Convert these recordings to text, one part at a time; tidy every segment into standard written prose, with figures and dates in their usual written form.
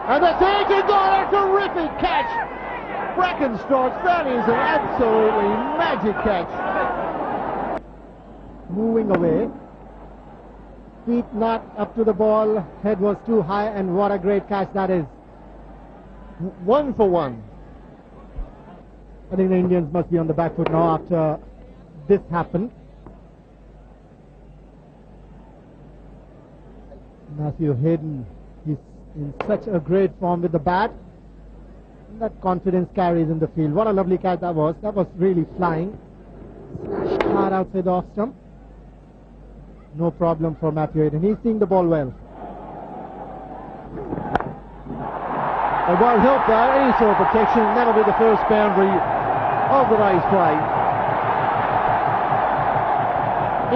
And the taken got a terrific catch. Brackenstocks, that is an absolutely magic catch. Moving away. Feet not up to the ball, head was too high, and what a great catch that is. 1 for 1. I think the Indians must be on the back foot now after this happened. Matthew Hayden is in such a great form with the bat. That confidence carries in the field. What a lovely catch that was. That was really flying. Slashed hard outside the off stump. No problem for Matthew Hayden. He's seeing the ball well. It won't help though, any sort of protection. That'll be the first boundary of the day's play.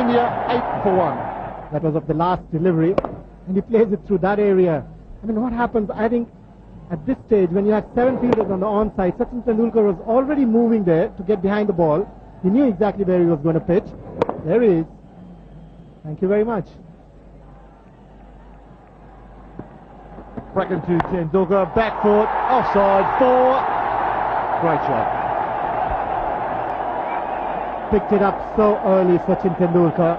India 8 for 1. That was of the last delivery, and he plays it through that area. I mean, what happens, I think, at this stage, when you have 7 fielders on the onside, Sachin Tendulkar was already moving there to get behind the ball. He knew exactly where he was going to pitch. There he is. Thank you very much. Bracken to Tendulkar, back foot, offside, 4. Great shot. Picked it up so early, Sachin Tendulkar.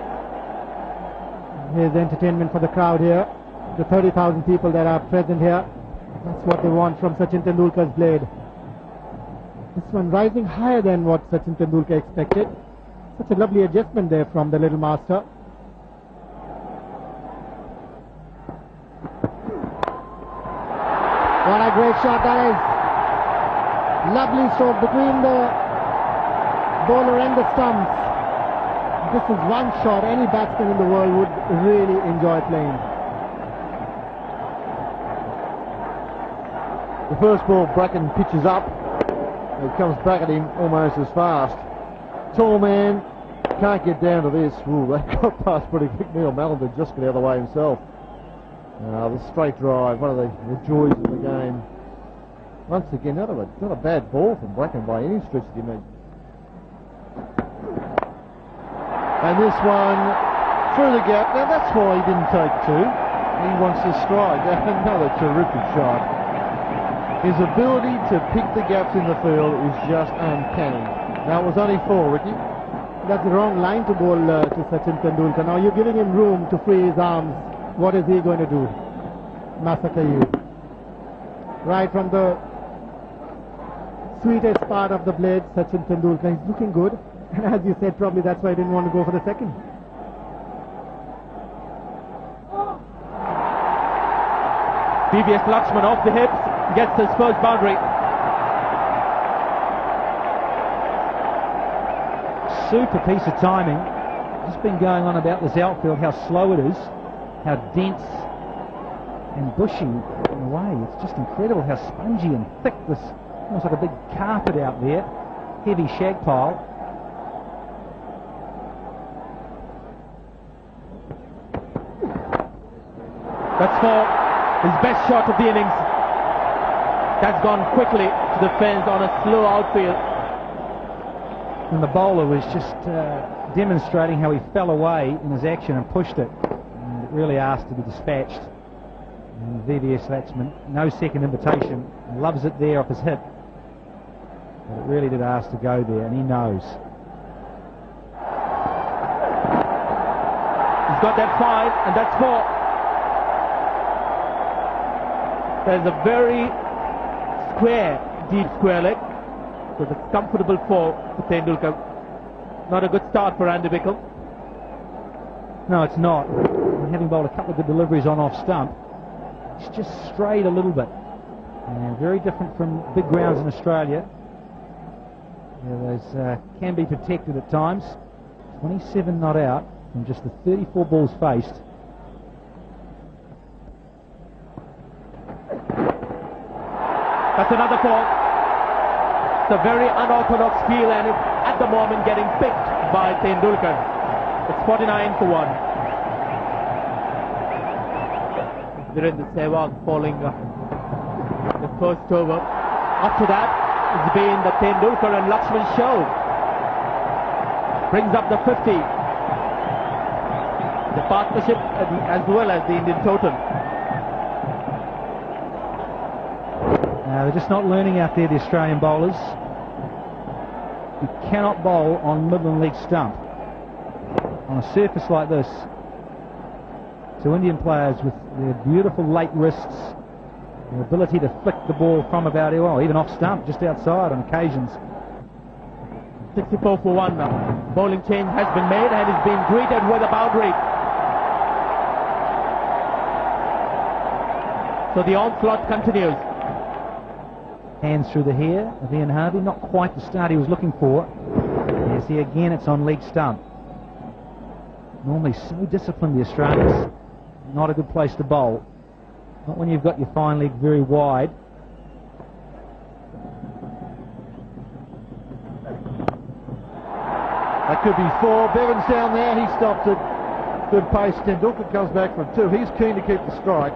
Here's entertainment for the crowd here. The 30,000 people that are present here. That's what they want from Sachin Tendulkar's blade. This one rising higher than what Sachin Tendulkar expected. Such a lovely adjustment there from the little master. What a great shot that is. Lovely stroke between the bowler and the stumps. This is one shot any batsman in the world would really enjoy playing. The first ball, Bracken pitches up. It comes back at him almost as fast. Tall man, can't get down to this. Ooh, they got past pretty quick. Neil Mallender just got out of the way himself. The straight drive, one of the joys of the game. Once again, not a bad ball from Bracken by any stretch of the imagination. And this one through the gap. Now that's why he didn't take 2. He wants to strike. Another terrific shot. His ability to pick the gaps in the field is just uncanny. Now it was only 4, Ricky. That's the wrong line to bowl to Sachin Tendulkar. Now you're giving him room to free his arms. What is he going to do? Massacre you. Right from the sweetest part of the blade, Sachin Tendulkar. He's looking good. And as you said, probably that's why I didn't want to go for the second. TVS Lakshman off the hips, gets his first boundary. Super piece of timing. Just been going on about this outfield, how slow it is, how dense and bushy in a way. It's just incredible how spongy and thick this, almost like a big carpet out there. Heavy shag pile. That's for his best shot of the innings. That's gone quickly to the fence on a slow outfield. And the bowler was just demonstrating how he fell away in his action and pushed it. And it really asked to be dispatched. And TVS Lakshman, no second invitation, loves it there off his hip. But it really did ask to go there, and he knows. He's got that 5, and that's 4. There's a very deep square leg. So it's a comfortable 4 for Tendulkar. Not a good start for Andy Bickle. No, it's not. Having bowled a couple of good deliveries on off stump, it's just strayed a little bit. And very different from big grounds in Australia. Those can be protected at times. 27 not out from just the 34 balls faced. That's another 4. It's a very unorthodox field, and it's at the moment getting picked by Tendulkar. It's 49 for 1. Virendra Sehwag falling the first over. After that, it's been the Tendulkar and Lakshman show. Brings up the 50. The partnership as well as the Indian total. They're just not learning out there, the Australian bowlers. You cannot bowl on Midland League stump on a surface like this. So Indian players with their beautiful late wrists, their ability to flick the ball from about, well, even off stump, just outside on occasions. 64 for 1 now. Bowling change has been made and is being greeted with a boundary. So the onslaught continues. Hands through the hair of Ian Harvey, not quite the start he was looking for. Yes, here again it's on leg stump. Normally so disciplined, the Australians. Not a good place to bowl. Not when you've got your fine leg very wide. That could be 4. Bevan's down there, he stops it. Good pace. Tendulkar comes back for 2. He's keen to keep the strike.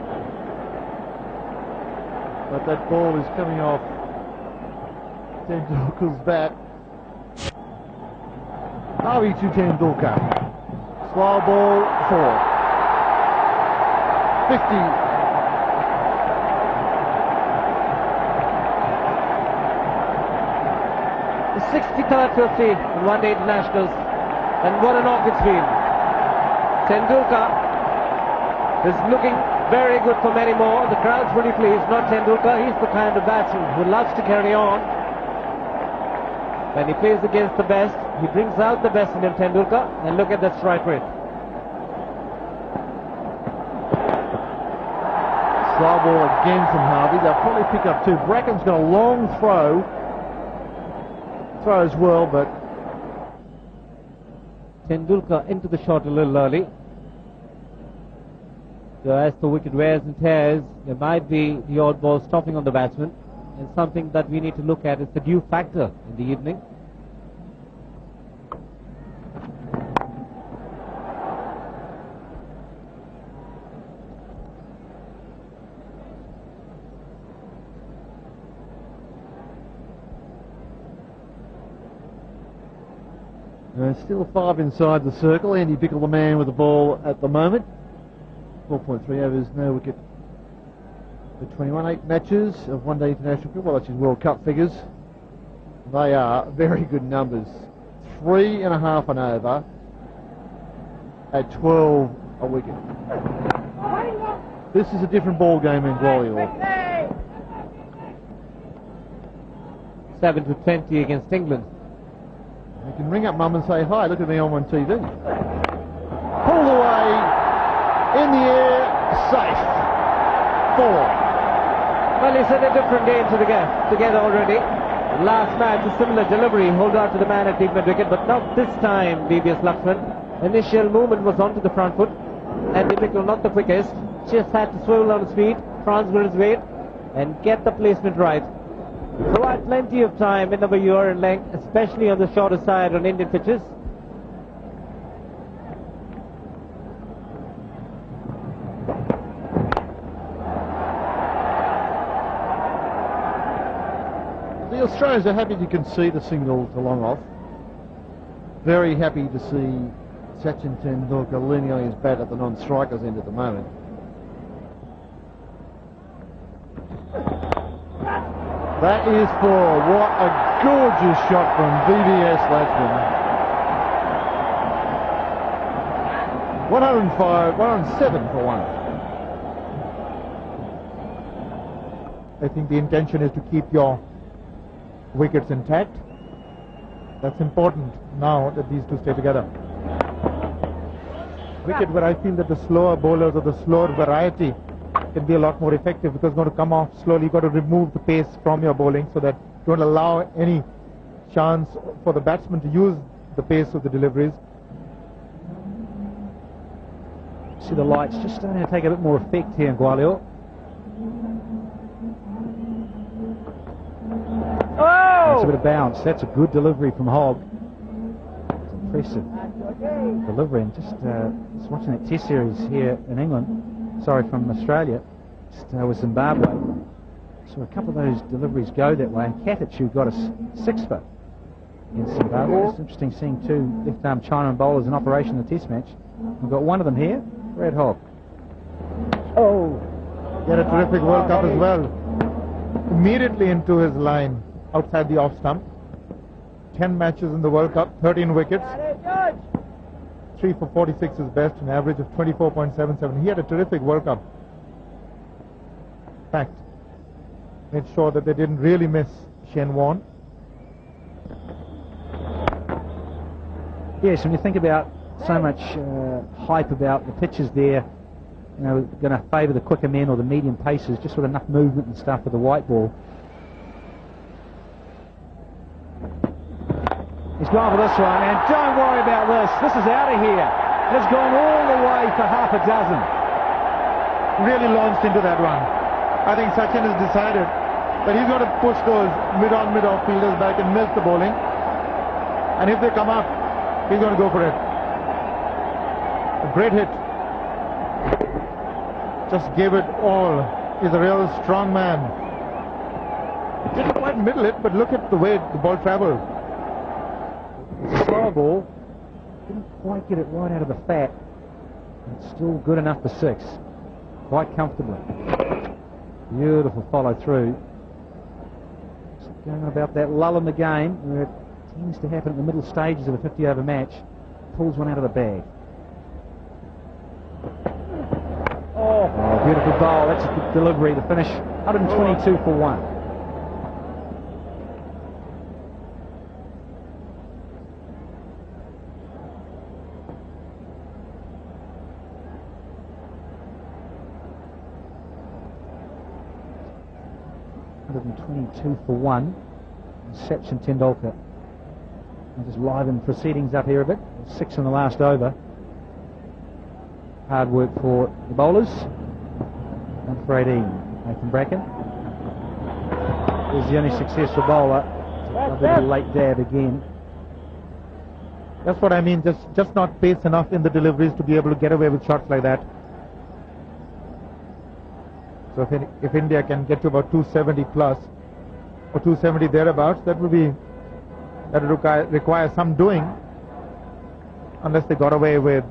But that ball is coming off Tendulkar's bat. Harvey to Tendulkar. Slow ball, 4. 50. The 63rd 50 in one-day internationals, and what a knock it's been. Tendulkar is looking very good for many more. The crowd's pretty pleased. Not Tendulkar, he's the kind of batsman who loves to carry on. When he plays against the best, he brings out the best in him, Tendulkar, and look at that strike rate. Slow ball again from Harvey. They'll probably pick up 2. Bracken's got a long throw as well, but Tendulkar into the shot a little early. So as the wicket wears and tears, there might be the odd ball stopping on the batsman, and something that we need to look at is the dew factor in the evening. still 5 inside the circle. Andy Bickle the man with the ball at the moment. 4.3 overs, no wicket for 21. 8 matches of one-day international cricket. Well, that's his World Cup figures. They are very good numbers. 3.5 an over at 12 a wicket. This is a different ball game in Gwalior. 7-20 against England. You can ring up mum and say, hi, look at me on TV. Pulled away, in the air, safe. 4. Well, he's had a different game together already. Last match, a similar delivery, hold out to the man at deep mid-wicket, but not this time, VVS Laxman. Initial movement was onto the front foot, and Bickle not the quickest. Just had to swivel on his feet, transfer his weight, and get the placement right. Provide plenty of time in over year in length, especially on the shorter side on Indian pitches. The Australians are happy to concede a single to long off. Very happy to see Sachin Tendulkar leaning on his bat at the non-strikers end at the moment. That is 4. What a gorgeous shot from VVS Laxman. 105, 107 for 1. I think the intention is to keep your wickets intact. That's important now that these two stay together. Wicket where I feel that the slower bowlers or the slower variety can be a lot more effective, because it's going to come off slowly. You've got to remove the pace from your bowling so that you don't allow any chance for the batsman to use the pace of the deliveries. See the lights just starting to take a bit more effect here in Gwalior. That's a bit of bounce. That's a good delivery from Hogg. It's impressive delivery. And just watching that Test series here in England. Sorry, from Australia, just with Zimbabwe. So a couple of those deliveries go that way. And Katichu got a 6-for in Zimbabwe. It's interesting seeing 2 left-arm Chinaman bowlers in operation in the Test match. We've got one of them here, Red Hogg. Oh, he had a terrific World Cup as well. immediately into his line outside the off stump. 10 matches in the World Cup, 13 wickets. 3 for 46 is best, an average of 24.77. He had a terrific World Cup. In fact, made sure that they didn't really miss Shane Warne. Yes, when you think about so much hype about the pitches there, you know, going to favour the quicker men or the medium paces, just with enough movement and stuff with the white ball. He's gone for this one, and don't worry about this. This is out of here. It's gone all the way for half a dozen. Really launched into that one. I think Sachin has decided that he's going to push those mid-on, mid-off fielders back and milk the bowling. And if they come up, he's going to go for it. A great hit. Just gave it all. He's a real strong man. Didn't quite middle it, but look at the way the ball traveled. It's a slow ball. Didn't quite get it right out of the fat. It's still good enough for 6. Quite comfortably. Beautiful follow through. Just going on about that lull in the game where it tends to happen at the middle stages of a 50-over match. Pulls one out of the bag. Oh, beautiful bowl. That's a good delivery. The finish, 122 for 1. For 1. Sachin Tendulkar. I'll just liven proceedings up here a bit. 6 in the last over. Hard work for the bowlers. And for 18, Nathan Bracken is the only successful bowler. A bit of a late dab again. That's what I mean. Just not pace enough in the deliveries to be able to get away with shots like that. So if India can get to about 270 plus, or 270 thereabouts, that would require some doing, unless they got away with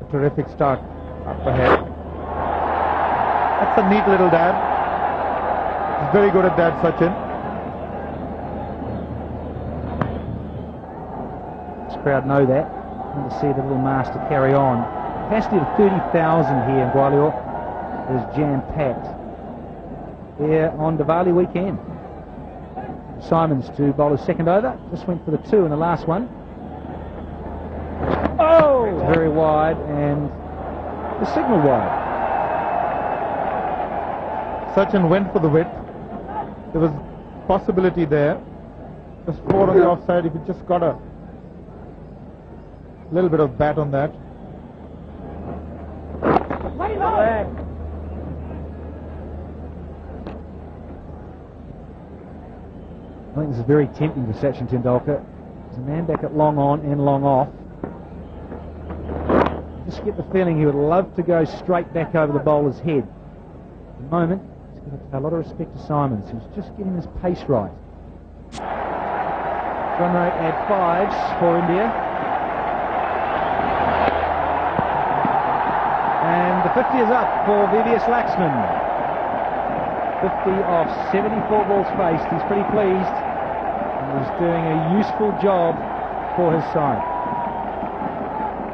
a terrific start up ahead. That's a neat little dab. He's very good at that, Sachin. This crowd know that. Want to see the little master carry on. Capacity of 30,000 here in Gwalior is jam-packed here on Diwali weekend. Simons to bowl his second over. Just went for the 2 in the last one. Oh! It's very wide, and the signal wide. Sachin went for the width. There was possibility there. Just 4 on the offside. If he just got a little bit of bat on that. I think this is very tempting for Sachin Tendulkar. There's a man back at long on and long off. Just get the feeling he would love to go straight back over the bowler's head. At the moment, he's got to pay a lot of respect to Simons, who's just getting his pace right. Run rate at 5s for India. And the 50 is up for TVS Laxman. 50 off 74 balls faced. He's pretty pleased. He's doing a useful job for his side.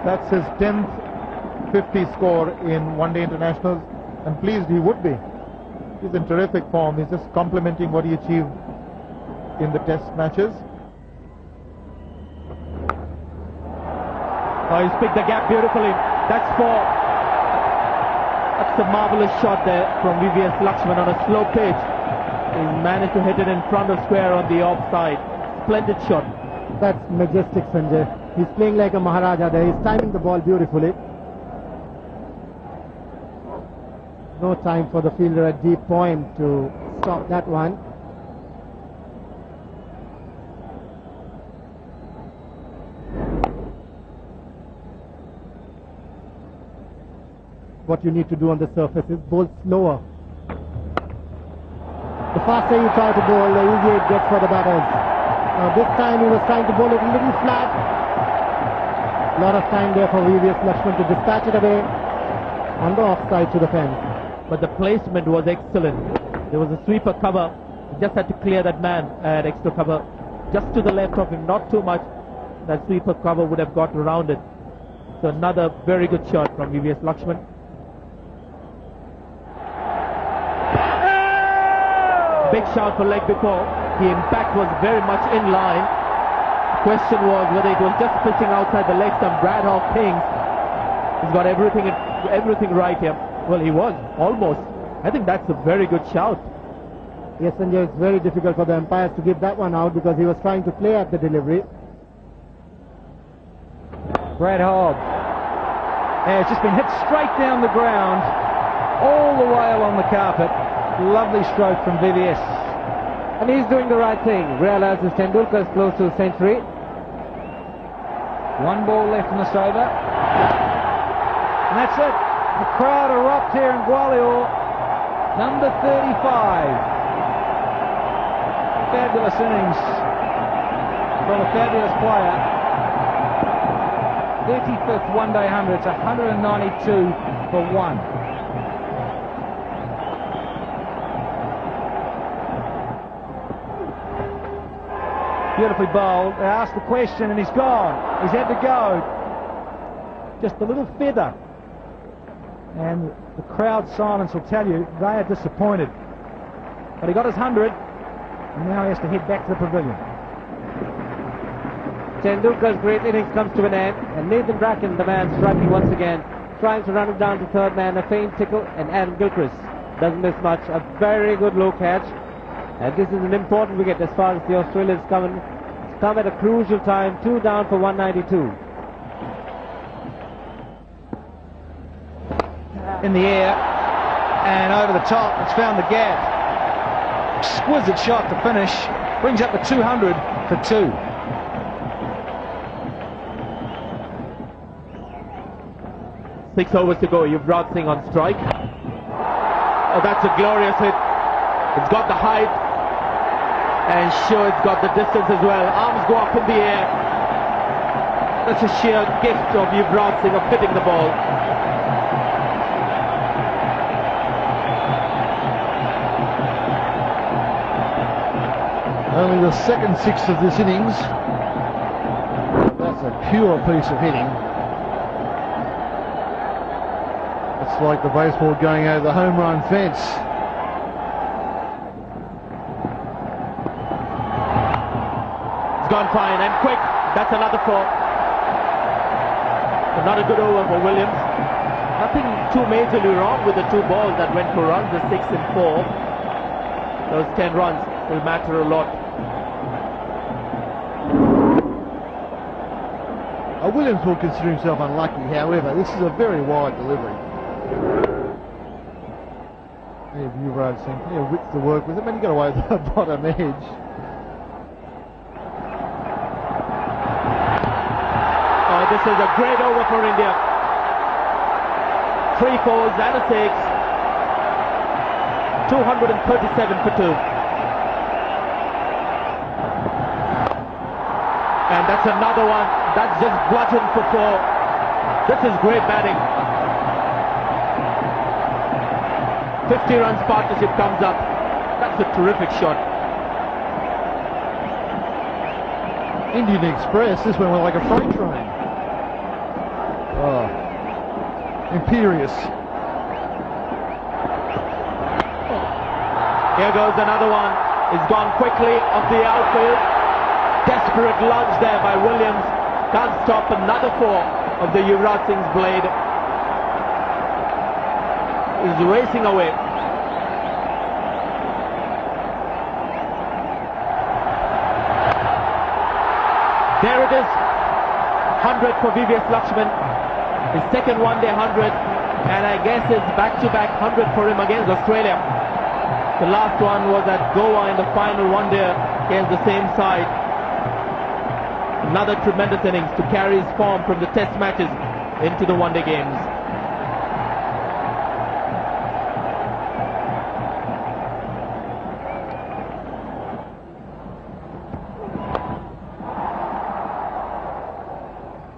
That's his 10th 50 score in one-day internationals, and pleased he would be. He's in terrific form. He's just complimenting what he achieved in the test matches. Oh, he's picked the gap beautifully. That's 4. That's a marvellous shot there from TVS Laxman on a slow pitch. He managed to hit it in front of square on the offside. Splendid shot. That's majestic, Sanjay. He's playing like a Maharaja there. He's timing the ball beautifully. No time for the fielder at deep point to stop that one. What you need to do on the surface is bowl slower. The faster you try to bowl, the easier it gets for the batters. This time he was trying to bowl it a little flat. A lot of time there for TVS Laxman to dispatch it away on the offside to the fence. But the placement was excellent. There was a sweeper cover. He just had to clear that man at extra cover. Just to the left of him, not too much. That sweeper cover would have got around it. So another very good shot from VVS Lakshman. Big shout for leg before. The impact was very much in line. The question was whether it was just pitching outside the leg stump. Brad Hawk thinks he's got everything right here. Well, he was almost. I think that's a very good shout. Yes, Sanjay, it's very difficult for the umpires to give that one out because he was trying to play at the delivery. Brad Hogg has just been hit straight down the ground, all the way along the carpet. Lovely stroke from VVS. And he's doing the right thing. Realizes Tendulkar is close to a century. 1 ball left in this over. And that's it. The crowd erupt here in Gwalior. Number 35. Fabulous innings from a fabulous player. 35th one-day 100. It's 192 for 1. Beautifully bowled. They asked the question and he's gone. He's had to go. Just a little feather. And the crowd silence will tell you they are disappointed. But he got his 100 and now he has to head back to the pavilion. Tendulkar's great innings comes to an end, and Nathan Bracken, the man striking once again, trying to run him down to third man, a faint tickle, and Adam Gilchrist doesn't miss much. A very good low catch, and this is an important wicket as far as the Australians come at a crucial time. 2 down for 192. In the air and over the top, it's found the gap. Exquisite shot to finish, brings up the 200 for 2. Six overs to go. Yuvraj Singh on strike. Oh, that's a glorious hit. It's got the height, and sure, it's got the distance as well. Arms go up in the air. That's a sheer gift of Yuvraj Singh of hitting the ball. Only the second 6 of this innings. That's a pure piece of hitting. It's like the baseball going over the home run fence. It's gone fine and quick. That's another 4. Another good over for Williams. Nothing too majorly wrong with the 2 balls that went for runs, the 6 and 4. Those 10 runs will matter a lot. Williams will consider himself unlucky, however, this is a very wide delivery. Yuvraj Singh, plenty of width to work with. I mean, he got away with the bottom edge. Oh, this is a great over for India. 3 4s and a 6. 237 for 2. And that's another one. That's just bludgeoned for 4. This is great batting. 50 runs partnership comes up. That's a terrific shot. Indian Express, this one went like a freight train. Oh, imperious. Here goes another one. It's gone quickly off the outfield. Desperate lunge there by Williams. Can't stop another 4 of the Yuvraj Singh's blade. He's racing away. There it is. 100 for VVS Lakshman. His second one-day 100. And I guess it's back-to-back 100 for him against Australia. The last one was at Goa in the final one-day against the same side. Another tremendous innings to carry his form from the test matches into the one-day games.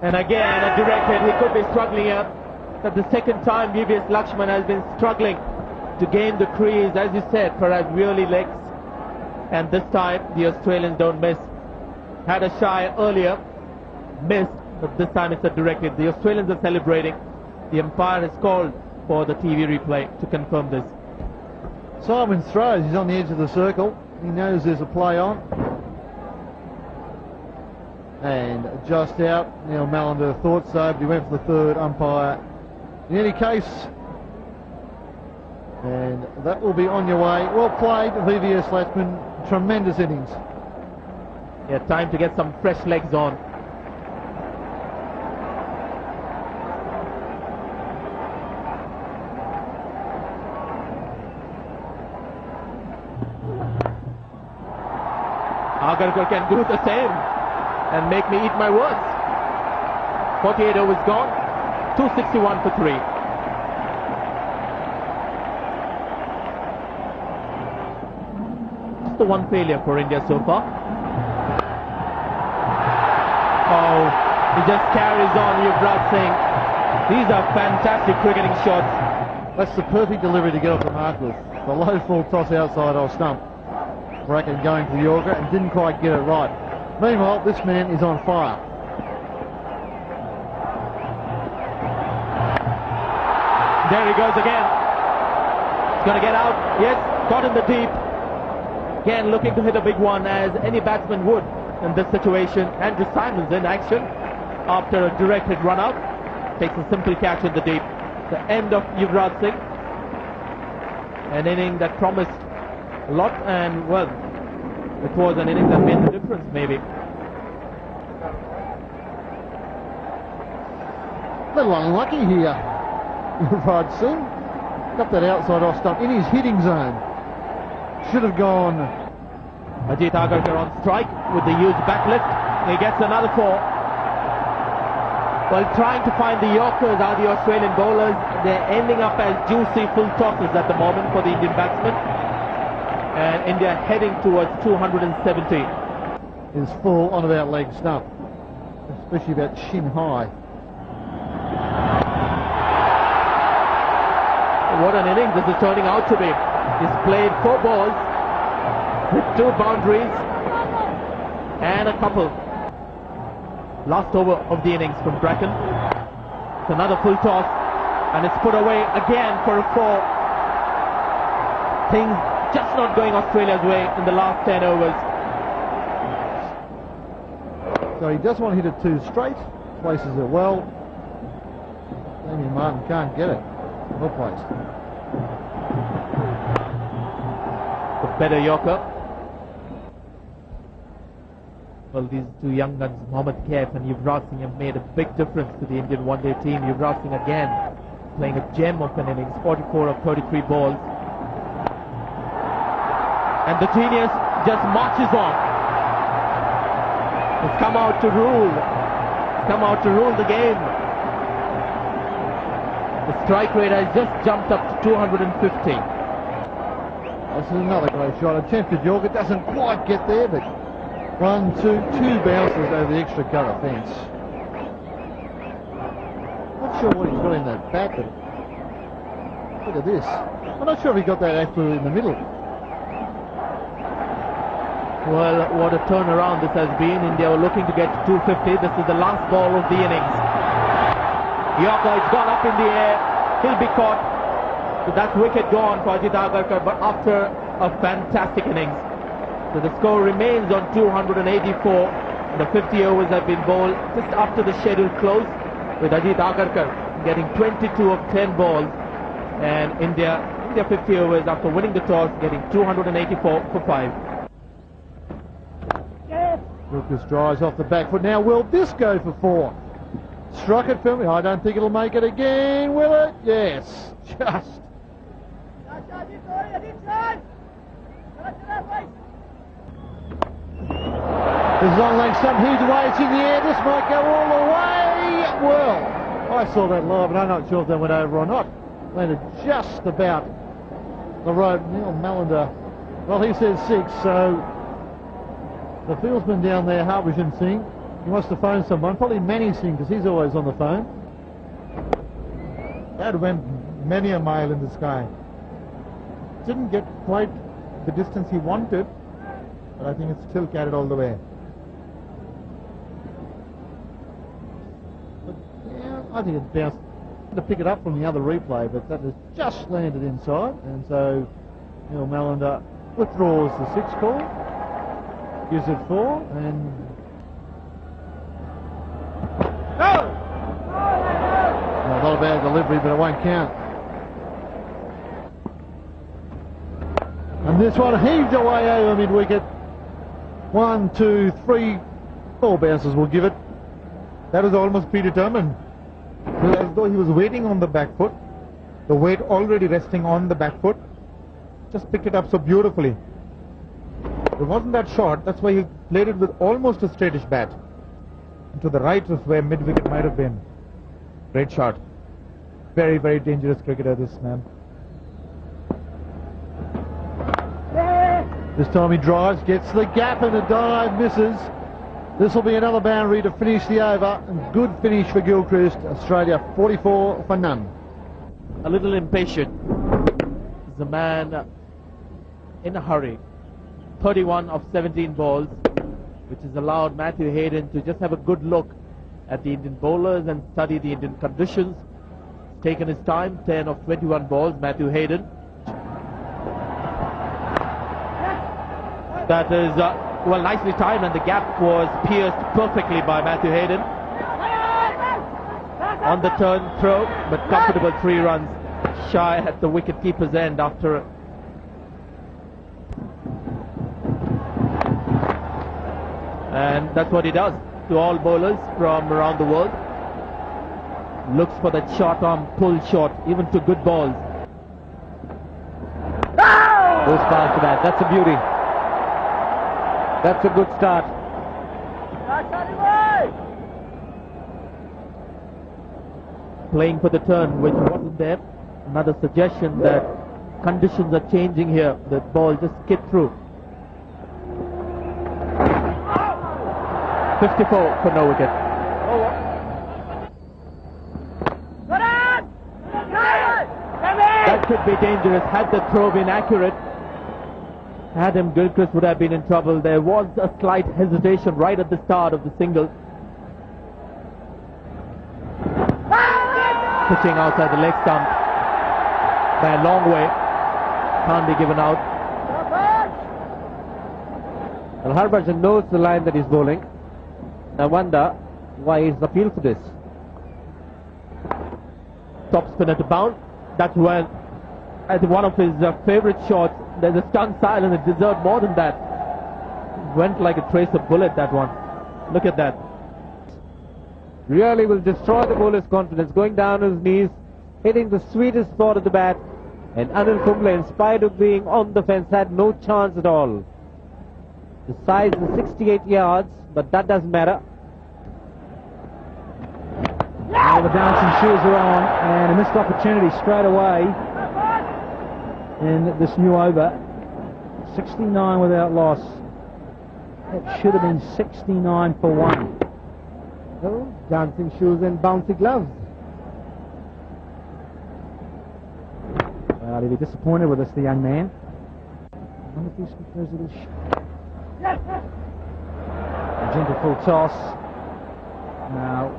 And again, a direct hit. He could be struggling here. That's the second time VVS Lakshman has been struggling to gain the crease, as you said, perhaps really legs. And this time the Australians don't miss. Had a shy earlier, missed, but this time it's a direct hit. The Australians are celebrating. The umpire has called for the TV replay to confirm this. Simon throws, he's on the edge of the circle. He knows there's a play on. And just out, Neil Mallender thought so, but he went for the third umpire. In any case, and that will be on your way. Well played, VVS Latchman. Tremendous innings. Yeah, time to get some fresh legs on. Agarkar can do the same and make me eat my words. 48 overs gone, 261 for 3. Just the one failure for India so far. Oh, he just carries on, Yuvraj Singh. These are fantastic cricketing shots. That's the perfect delivery to get off the mark with. The low full toss outside off stump. Bracken going for the Yorker and didn't quite get it right. Meanwhile, this man is on fire. There he goes again. He's going to get out. Yes, caught in the deep. Again, looking to hit a big one, as any batsman would in this situation. Andrew Symonds in action after a direct hit run out. Takes a simple catch in the deep. The end of Yuvraj Singh. An inning that promised a lot, and well, it was an inning that made the difference maybe. A little unlucky here. Yuvraj Singh got that outside off stump in his hitting zone. Should have gone. Ajit Agarkar on strike with the huge backlift. He gets another 4. Well, trying to find the Yorkers are the Australian bowlers. They're ending up as juicy full tosses at the moment for the Indian batsmen. And India heading towards 270. Is full on about leg stump, especially about shin high. What an inning this is turning out to be. He's played 4 balls with 2 boundaries and a couple. Last over of the innings from Bracken. It's another full toss, and it's put away again for a 4. Things just not going Australia's way in the last 10 overs. So he doesn't want to hit it too straight. Places it well. Damien Martin can't get it. Well placed. The better Yorker. Well, these 2 young guns, Mohammad Kaif and Yuvraj Singh, have made a big difference to the Indian one-day team. Yuvraj Singh again playing a gem of an innings, 44 of 33 balls. And the genius just marches on. He's come out to rule. He's come out to rule the game. The strike rate has just jumped up to 250. This is another great shot. Attempted Yorker, doesn't quite get there, but 1, 2 bounces over the extra cover fence. Not sure what he's got in that bat, but look at this. I'm not sure if he got that actually in the middle. Well, what a turnaround this has been. India were looking to get to 250. This is the last ball of the innings. Yorker, it's gone up in the air. He'll be caught. So that's wicket gone for Ajit Agarkar, but after a fantastic innings. So the score remains on 284. The 50 overs have been bowled just after the schedule closed, with Ajit Agarkar getting 22 of 10 balls. And India 50 overs after winning the toss, getting 284 for 5. Lucas drives off the back foot. Now will this go for 4? Struck it for me. I don't think it'll make it again, will it? Yes. Just. There's long leg stump, huge away, it's in the air, this might go all the way. Well, I saw that live, and I'm not sure if they went over or not. Landed just about the road. Neil Mallender, well, he says 6, so the fieldsman down there, Harbhajan Singh, he wants to phone someone, probably Manny Singh, because he's always on the phone. That went many a mile in the sky. didn't get quite the distance he wanted, but I think it's still carried all the way. But, yeah, I think it bounced to pick it up from the other replay, but that has just landed inside, and so Neil Mallender withdraws the 6 call, gives it 4, and not a bad delivery, but it won't count. And this one heaved away over mid-wicket. 1, 2, 3, 4 bounces will give it. That was almost predetermined. It was as though he was waiting on the back foot, the weight already resting on the back foot. Just picked it up so beautifully. It wasn't that short, that's why he played it with almost a straightish bat. And to the right of where mid-wicket might have been. Great shot. Very, very dangerous cricketer, this man. This time he drives, gets the gap and a dive, misses. This will be another boundary to finish the over. And good finish for Gilchrist. Australia 44 for none. A little impatient. He's a man in a hurry. 31 of 17 balls, which has allowed Matthew Hayden to just have a good look at the Indian bowlers and study the Indian conditions. He's taken his time. 10 of 21 balls, Matthew Hayden. That is, well, nicely timed, and the gap was pierced perfectly by Matthew Hayden. On the turn throw, but comfortable 3 runs shy at the wicket-keeper's end after. And that's what he does to all bowlers from around the world. Looks for that short arm pull shot, even to good balls. Goes past the bat. That's a beauty. That's a good start. Playing for the turn, which wasn't there. Another suggestion that conditions are changing here. The ball just skipped through. 54 for no wicket. That could be dangerous had the throw been accurate. Adam Gilchrist would have been in trouble. There was a slight hesitation right at the start of the single. Pitching outside the leg stump by a long way. Can't be given out. Well, Harbhajan knows the line that he's bowling. I wonder why he's appealed for this. Top spinner to bound. That's when, I think, one of his favourite shots. There's a stunned silence. It deserved more than that. Went like a trace of bullet, that one. Look at that. Really will destroy the bowler's confidence. Going down on his knees, hitting the sweetest spot of the bat. And Anil Kumble, in spite of being on the fence, had no chance at all. The size is 68 yards, but that doesn't matter. Now the dancing shoes are on, and a missed opportunity straight away in this new over. 69 without loss. It should have been 69 for 1. Oh, dancing shoes and bouncy gloves. Well, he'll be disappointed with us, the young man. I wonder if he's those little a gentle full toss. Now,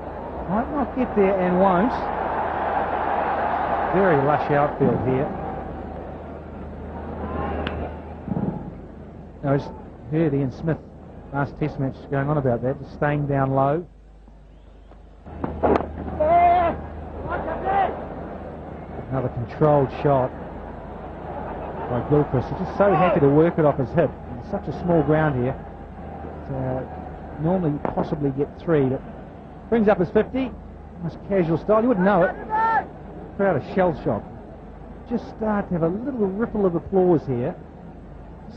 might not get there and won't. Very lush outfield here. Now, I just heard Ian Smith last test match going on about that, just staying down low. Another controlled shot by Gilchrist. He's just so happy to work it off his hip. It's such a small ground here. Normally possibly get 3, but brings up his 50. Nice casual style. You wouldn't know it. Crowd of shell shock. Just start to have a little ripple of applause here.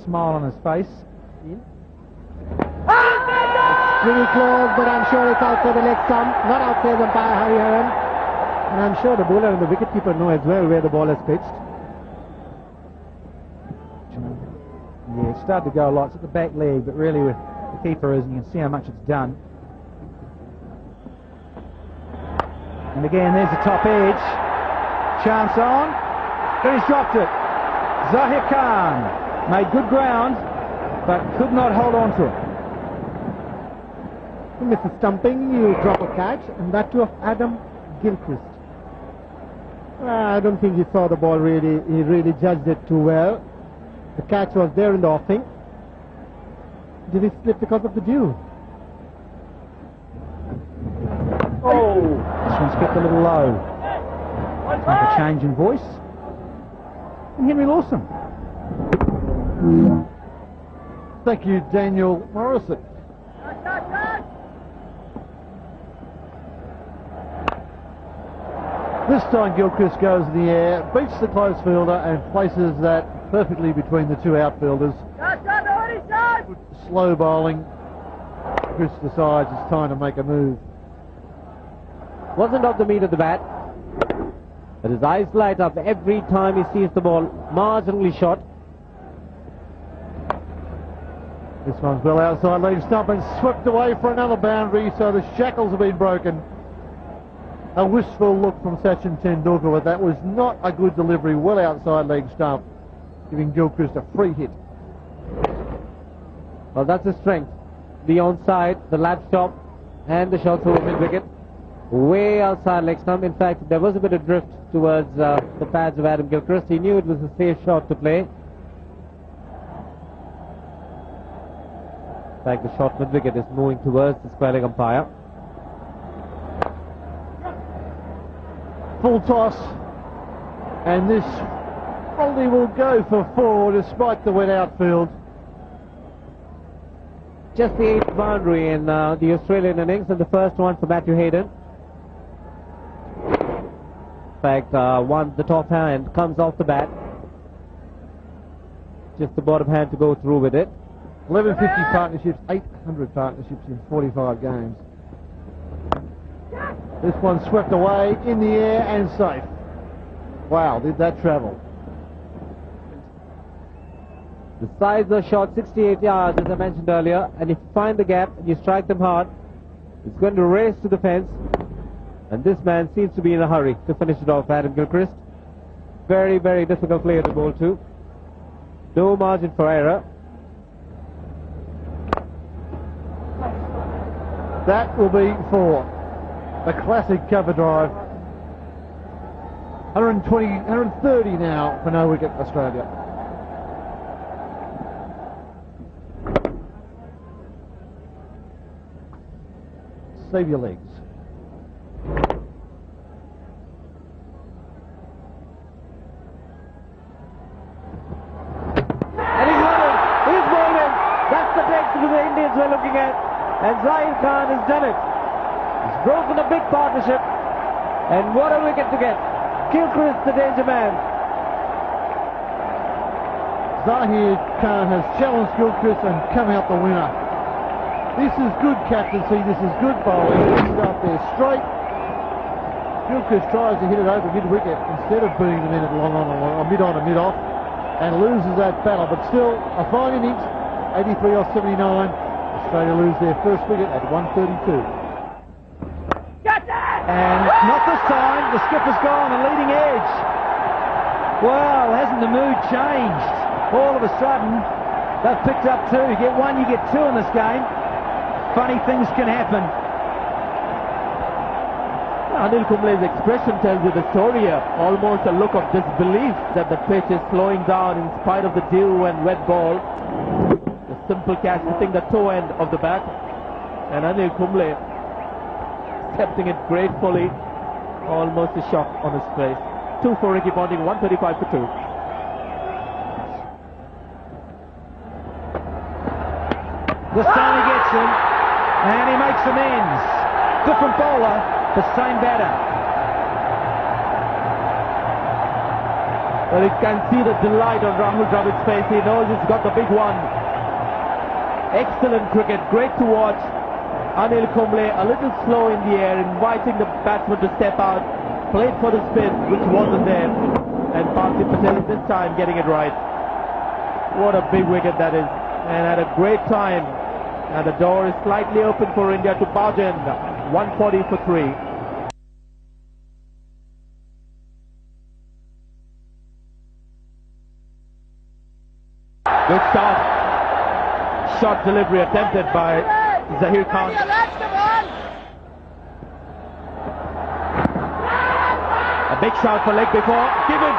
Smile on his face. Ian. Pretty close, but I'm sure it's outside the leg stump. Not outside the umpire Harry Heron. And I'm sure the bowler and the wicketkeeper know as well where the ball is pitched. Yeah, it started to go a lot. It's at the back leg, but really with the keeper is, and you can see how much it's done. And again, there's the top edge. Chance on. Then he's dropped it. Zahir Khan made good ground, but could not hold on to it. You miss a stumping, you drop a catch, and that too of Adam Gilchrist. I don't think he saw the ball really. He really judged it too well. The catch was there in the offing. Did he slip because of the dew? Oh! This one's kept a little low. Make a change in voice. And Henry Lawson. Thank you, Daniel Morrison. This time Gilchrist goes in the air, beats the close fielder and places that perfectly between the two outfielders. Slow bowling. Chris decides it's time to make a move. Wasn't off the meat of the bat, but his eyes light up every time he sees the ball marginally short. This one's well outside leg stump and swept away for another boundary, so the shackles have been broken. A wistful look from Sachin Tendulkar, but that was not a good delivery, well outside leg stump, giving Gilchrist a free hit. Well, that's his strength. The onside, the lap stop, and the shot through mid-wicket. Way outside leg stump. In fact, there was a bit of drift towards the pads of Adam Gilchrist. He knew it was a safe shot to play. In fact, the shot mid-wicket is moving towards the square leg umpire. Full toss, and this probably will go for 4 despite the wet outfield. Just the 8th boundary in the Australian innings, and the first one for Matthew Hayden. In fact, the top hand comes off the bat. Just the bottom hand to go through with it. 1150 partnerships, 800 partnerships in 45 games. This one swept away in the air and safe. Wow, did that travel. The sides are short, 68 yards, as I mentioned earlier, and if you find the gap and you strike them hard, it's going to race to the fence, and this man seems to be in a hurry to finish it off, Adam Gilchrist. Very, very difficult player to bowl to. No margin for error. That will be 4. The classic cover drive. 130 now for no wicket Australia. Save your legs. And he's running. He's bowling. That's the breakthrough the Indians were looking at. And Zahir Khan has done it. He's broken a big partnership. And what a wicket to get. Gilchrist, the danger man. Zahir Khan has challenged Gilchrist and come out the winner. This is good captaincy, this is good bowling. Gets it up there straight. Gilchrist tries to hit it over mid-wicket instead of beating them in at long on or mid-on and mid-off, and loses that battle. But still, a fine innings, 83 off 79. Australia lose their first wicket at 132. And not this time. The skipper's gone and leading edge. Well, hasn't the mood changed? All of a sudden, they've picked up 2. You get 1, you get 2 in this game. Funny things can happen. Anil Kumble's expression tells you the story here. Almost a look of disbelief that the pitch is slowing down in spite of the dew and wet ball. The simple catch hitting the toe end of the bat. And Anil Kumble accepting it gratefully. Almost a shock on his face. 2 for Ricky Ponting, 135 for 2. This time he gets him, and he makes amends. Different bowler, the same batter. Well, you can see the delight on Rahul Dravid's face. He knows he's got the big one. Excellent cricket, great to watch. Anil Kumble a little slow in the air, inviting the batsman to step out. Played for the spin, which wasn't there. And Parthiv Patel this time getting it right. What a big wicket that is. And at a great time. And the door is slightly open for India to barge in. 140 for 3. Good start. Shot delivery attempted by Zahir Khan. A big shot for leg before. Given.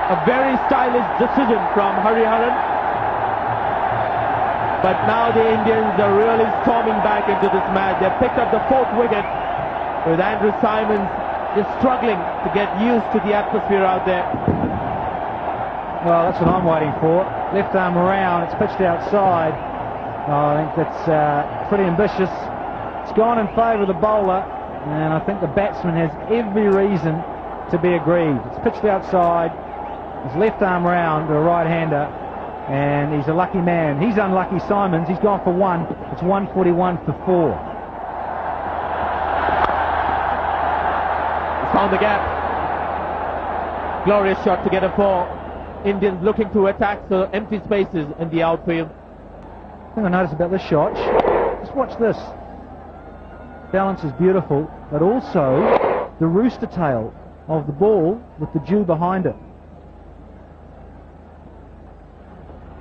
A very stylish decision from Hariharan. But now the Indians are really storming back into this match. They've picked up the 4th wicket with Andrew Simons just struggling to get used to the atmosphere out there. Well, that's what I'm waiting for. Left arm around, it's pitched outside. I think that's pretty ambitious. It's gone in favour of the bowler, and I think the batsman has every reason to be aggrieved. It's pitched outside, his left arm round to a right-hander, and he's a lucky man. He's unlucky, Simons. He's gone for 1. It's 141 for 4. He's found the gap. Glorious shot to get a 4. Indians looking to attack the empty spaces in the outfield. The thing I noticed about this shot, just watch this. Balance is beautiful, but also the rooster tail of the ball with the dew behind it.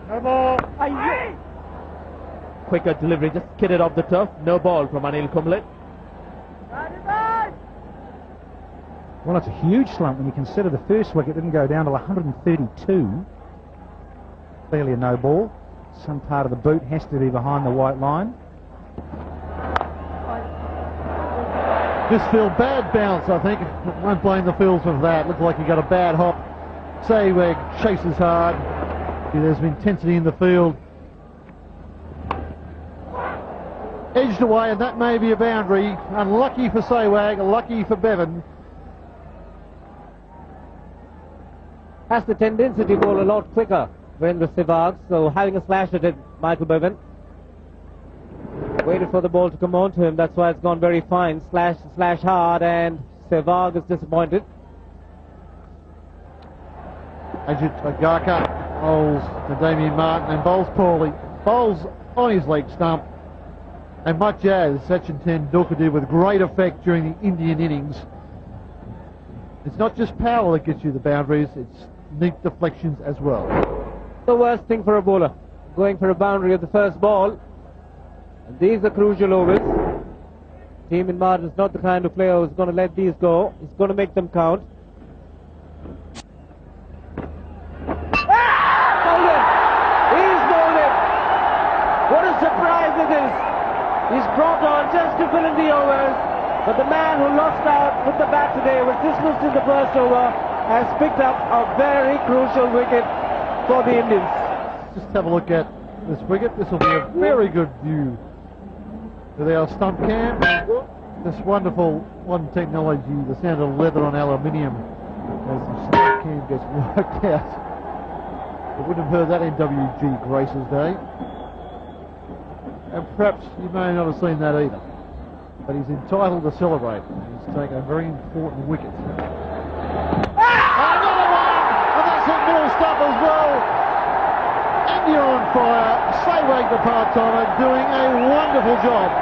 No ball. Quicker delivery, just kidded off the turf. No ball from Anil Kumble. Well, it's a huge slump when you consider the first wicket didn't go down to 132. Clearly a no ball. Some part of the boot has to be behind the white line. This field, bad bounce, I think. Won't blame the fields for that. Looks like he got a bad hop. Sehwag chases hard. There's some intensity in the field. Edged away, and that may be a boundary. Unlucky for Sehwag, lucky for Bevan. Has the tendency to bowl a lot quicker when the Sehwag, so having a slash at it, Michael Bevan. Waited for the ball to come on to him, that's why it's gone very fine. Slash hard, and Sehwag is disappointed. Ajit Agarkar bowls to Damien Martin and bowls poorly. Bowls on his leg stump. And much as Sachin Tendulkar did with great effect during the Indian innings, it's not just power that gets you the boundaries, it's neat deflections as well. The worst thing for a bowler, going for a boundary at the first ball. And these are crucial overs. Damien Martin is not the kind of player who's going to let these go. He's going to make them count. Bowled it! He's bowled it! What a surprise it is! He's brought on just to fill in the overs. But the man who lost out with the bat today, was dismissed in the first over, has picked up a very crucial wicket for the Indians. Just have a look at this wicket. This will be a very good view with our stump cam. This wonderful modern technology, the sound of leather on aluminium as the stump cam gets worked out. I wouldn't have heard that in W.G. Grace's day. And perhaps you may not have seen that either. But he's entitled to celebrate. He's taken a very important wicket. Another one! And that's a middle stop as well. India on fire. Sehwag the part-timer doing a wonderful job.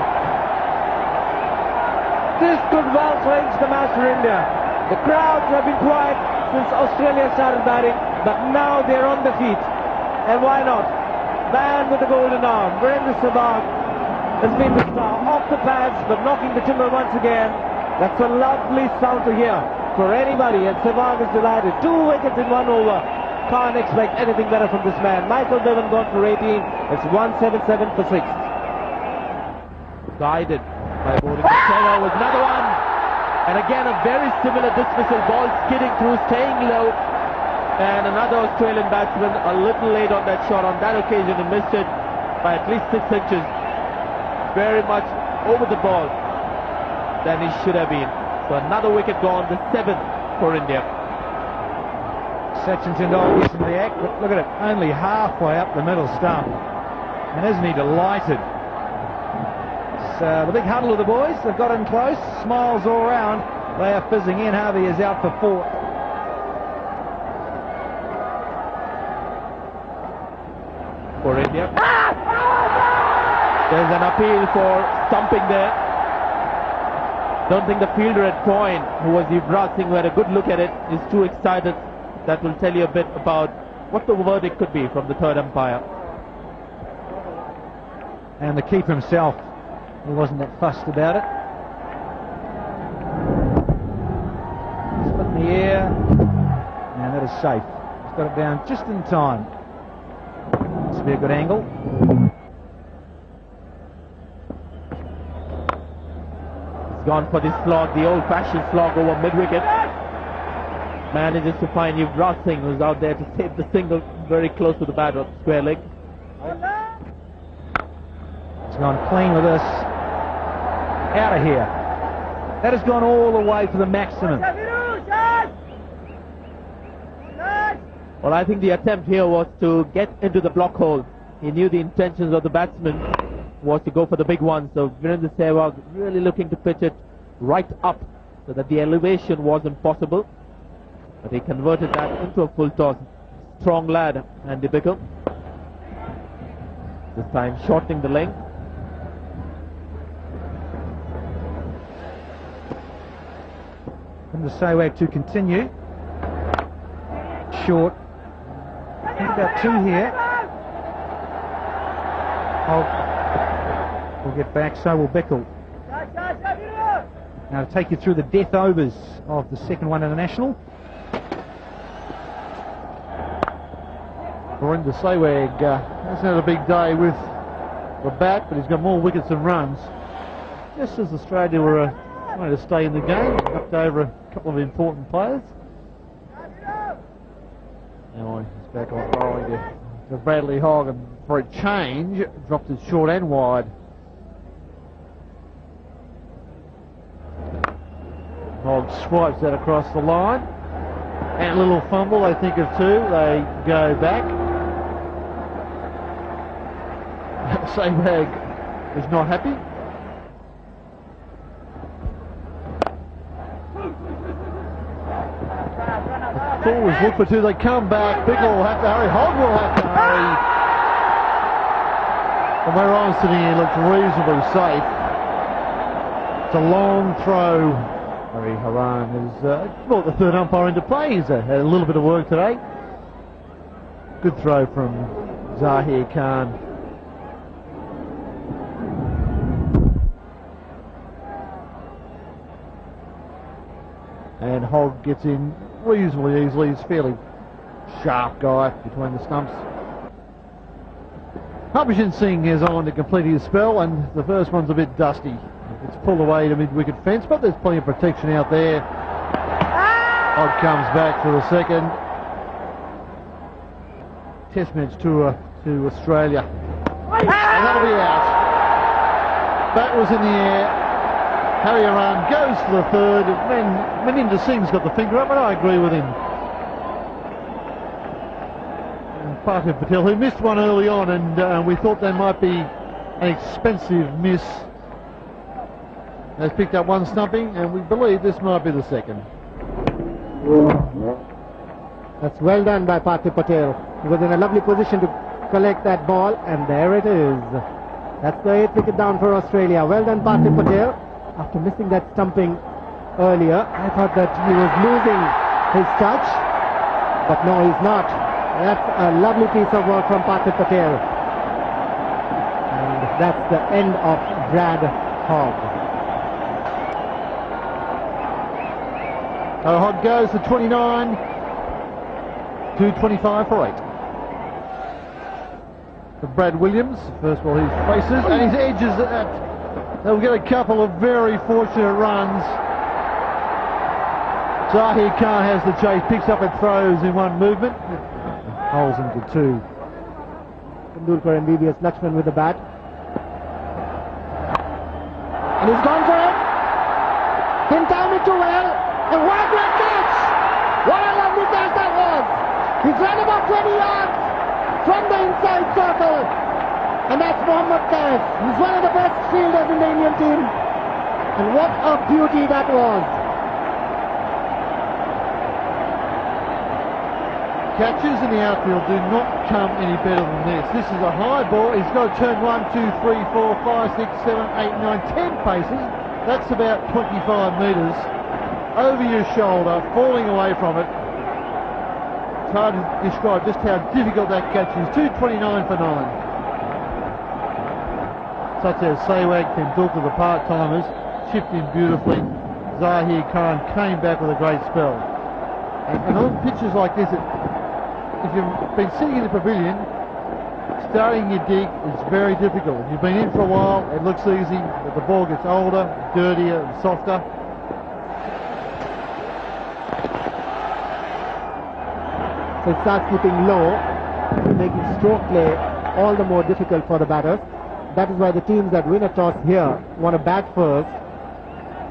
This could well change the match for India. The crowds have been quiet since Australia started batting, but now they're on the feet. And why not? Man with the golden arm, Virendra Sehwag, has been the star, off the pads but knocking the timber once again. That's a lovely sound to hear for anybody, and Sehwag is delighted. 2 wickets in 1 over. Can't expect anything better from this man. Michael Bevan gone for 18. It's 177 for 6. Guided by bowling the Taylor with another one. And again a very similar dismissal, ball skidding through, staying low. And another Australian batsman a little late on that shot. On that occasion he missed it by at least 6 inches. Very much over the ball than he should have been. So another wicket gone, the 7th for India. Sachin Tendulkar gets into the act, but look at it, only halfway up the middle stump. And isn't he delighted? It's the big huddle of the boys, they've got in close, smiles all round. They are fizzing in. Harvey is out for 4. For India. There's an appeal for stumping there. Don't think the fielder at point, who was Yuvraj Singh, who had a good look at it, is too excited. That will tell you a bit about what the verdict could be from the third umpire. And the keeper himself, he wasn't that fussed about it. Split in the air, and that is safe. He's got it down just in time. This will be a good angle. He's gone for this slog, the old-fashioned slog over mid-wicket. Manages to find Yuvraj Singh, who's out there to save the single very close to the bat of square leg. He's gone clean with this. Out of here. That has gone all the way to the maximum. Well, I think the attempt here was to get into the block hole. He knew the intentions of the batsman was to go for the big one, so Virendra Sehwag really looking to pitch it right up so that the elevation wasn't possible. But he converted that into a full toss. Strong lad, Andy Bickle. This time shortening the length. From the Sehwag to continue. Short. I think about two here. We'll get back, so will Bickle. Now to take you through the death overs of the second one international. Virendra Sehwag hasn't had a big day with the bat, but he's got more wickets than runs. Just as Australia were trying to stay in the game, knocked over a couple of important players. Now he's back on throwing to Bradley Hogg, and for a change, dropped it short and wide. Hogg swipes that across the line. And a little fumble, they think of two, they go back. Sehwag is not happy. Always look for two, they come back. Bickle will have to hurry, Hogg will have to hurry. From where I'm sitting here, looks reasonably safe. It's a long throw. Hari Haran has brought the third umpire into play. He's had a little bit of work today. Good throw from Zahir Khan. And Hogg gets in reasonably easily. He's a fairly sharp guy between the stumps. Harbhajan Singh is on to complete his spell, and the first one's a bit dusty. It's pulled away to mid-wicket fence, but there's plenty of protection out there. Hogg comes back for the second. Test match tour to Australia. And that'll be out. Bat was in the air. Hari Haran goes for the third. Maninder Singh's got the finger up, and I agree with him. And Parthiv Patel, who missed one early on, and we thought they might be an expensive miss, has picked up one stumping, and we believe this might be the second. That's well done by Parthiv Patel. He was in a lovely position to collect that ball, and there it is. That's the 8th wicket down for Australia. Well done, Parthiv Patel. After missing that stumping earlier, I thought that he was losing his touch, but no, he's not. That's a lovely piece of work from Parthiv Patel. And that's the end of Brad Hogg. Hogg goes to 29, to 25 for 8. For Brad Williams, first of all his faces, and his edges at. They'll get a couple of very fortunate runs. Zahir Khan has the chase, picks up and throws in one movement. Holes into two. Tendulkar and TVS Lakshman with the bat. And he's gone for it. Didn't time it too well. And what a great catch! What a lovely catch that was! He's run about 20 yards from the inside circle. And that's Mohammad Kais. He's one of the best fielders in the Indian team. And what a beauty that was. Catches in the outfield do not come any better than this. This is a high ball. He's got to turn 1, 2, 3, 4, 5, 6, 7, 8, 9, 10 paces. That's about 25 metres over your shoulder, falling away from it. hard to describe just how difficult that catch is. 229 for 9. Such as Sehwag, Tendulkar, the part-timers, chipped in beautifully. Zahir Khan came back with a great spell. And on pitches like this, if you've been sitting in the pavilion, starting your dig is very difficult. If you've been in for a while, it looks easy, but the ball gets older, dirtier and softer. So it starts keeping low, making stroke play all the more difficult for the batters. That is why the teams that win a toss here want to bat first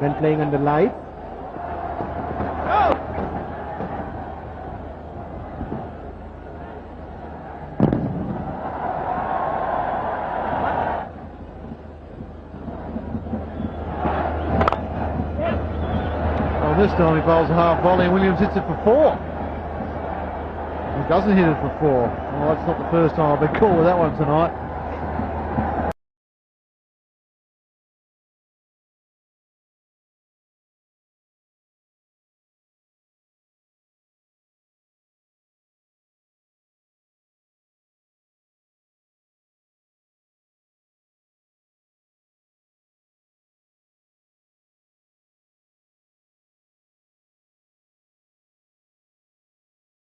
when playing under lights. Well, this time he bowls a half volley and Williams hits it for 4. He doesn't hit it for 4. Well, that's not the first time I've been called with that one tonight.